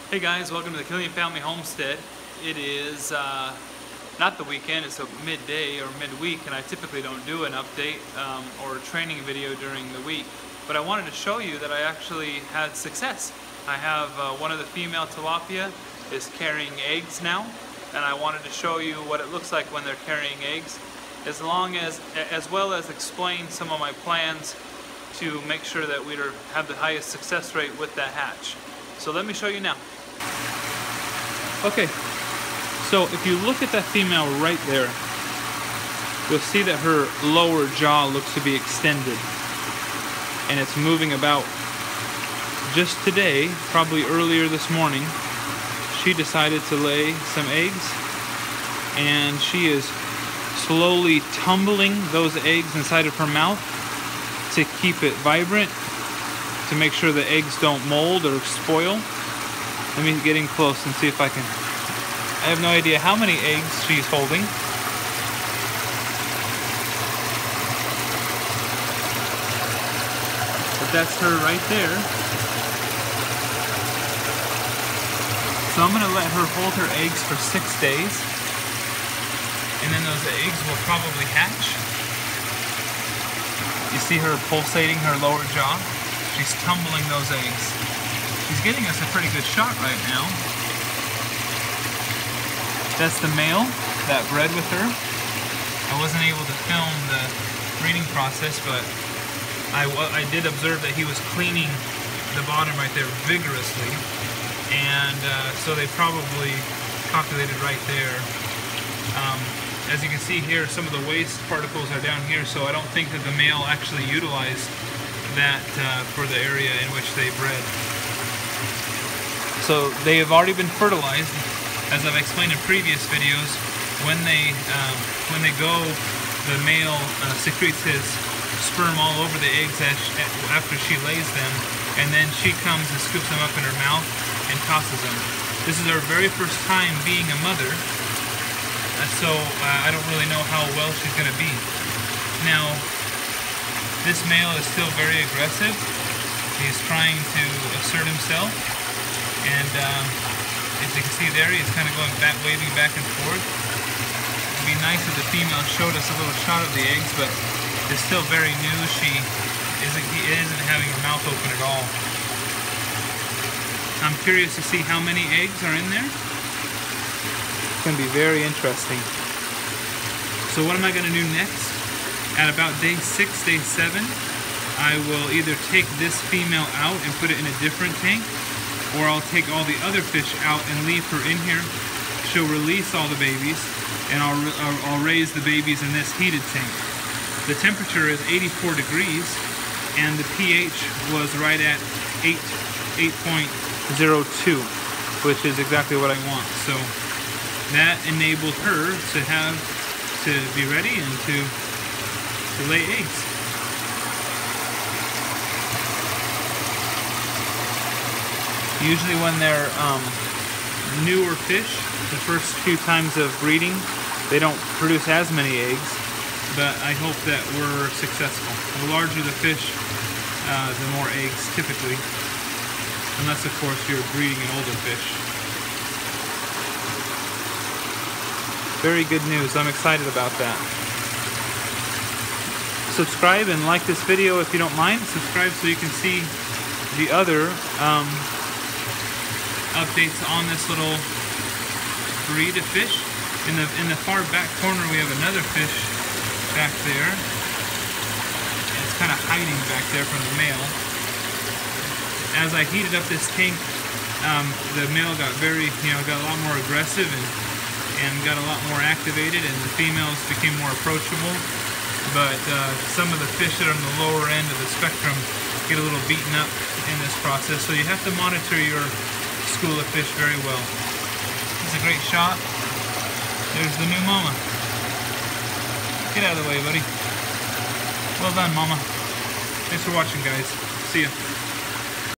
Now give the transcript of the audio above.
Hey guys, welcome to the Killian Family Homestead. It is not the weekend, it's a midday or midweek, and I typically don't do an update or a training video during the week. But I wanted to show you that I actually had success. I have one of the female tilapia is carrying eggs now, and I wanted to show you what it looks like when they're carrying eggs, as well as explain some of my plans to make sure that we have the highest success rate with that hatch. So let me show you now. Okay, so if you look at that female right there, you'll see that her lower jaw looks to be extended and it's moving about. Just today, probably earlier this morning, she decided to lay some eggs, and she is slowly tumbling those eggs inside of her mouth to keep it vibrant, to make sure the eggs don't mold or spoil. Let me get in close and see if I can. I have no idea how many eggs she's holding. But that's her right there. So I'm going to let her hold her eggs for 6 days. And then those eggs will probably hatch. You see her pulsating her lower jaw? She's tumbling those eggs. She's getting us a pretty good shot right now. That's the male that bred with her. I wasn't able to film the breeding process, but I did observe that he was cleaning the bottom right there vigorously, and so they probably copulated right there. As you can see here, some of the waste particles are down here, so I don't think that the male actually utilized that for the area in which they bred. So they have already been fertilized. As I've explained in previous videos, when they go, the male secretes his sperm all over the eggs after she lays them, and then she comes and scoops them up in her mouth and tosses them. This is her very first time being a mother, so I don't really know how well she's going to be. Now, this male is still very aggressive. He's trying to assert himself. And as you can see there, he's kind of going back, waving back and forth. It'd be nice if the female showed us a little shot of the eggs, but it's still very new. She isn't having her mouth open at all. I'm curious to see how many eggs are in there. It's going to be very interesting. So what am I going to do next? At about day 6, day 7, I will either take this female out and put it in a different tank, or I'll take all the other fish out and leave her in here. She'll release all the babies, and I'll raise the babies in this heated tank. The temperature is 84 degrees, and the pH was right at 8.02, which is exactly what I want. So that enabled her to be ready and to lay eggs. Usually when they're newer fish, the first few times of breeding, they don't produce as many eggs, but I hope that we're successful. The larger the fish, the more eggs typically, unless of course you're breeding an older fish. Very good news. I'm excited about that. Subscribe and like this video if you don't mind. Subscribe so you can see the other updates on this little breed of fish. In the far back corner we have another fish back there. It's kind of hiding back there from the male. As I heated up this tank, the male got got a lot more aggressive and got a lot more activated, and the females became more approachable. But some of the fish that are on the lower end of the spectrum get a little beaten up in this process, so you have to monitor your school of fish very well. It's a great shot. There's the new mama. Get out of the way, buddy. Well done, mama. Thanks for watching, guys. See ya.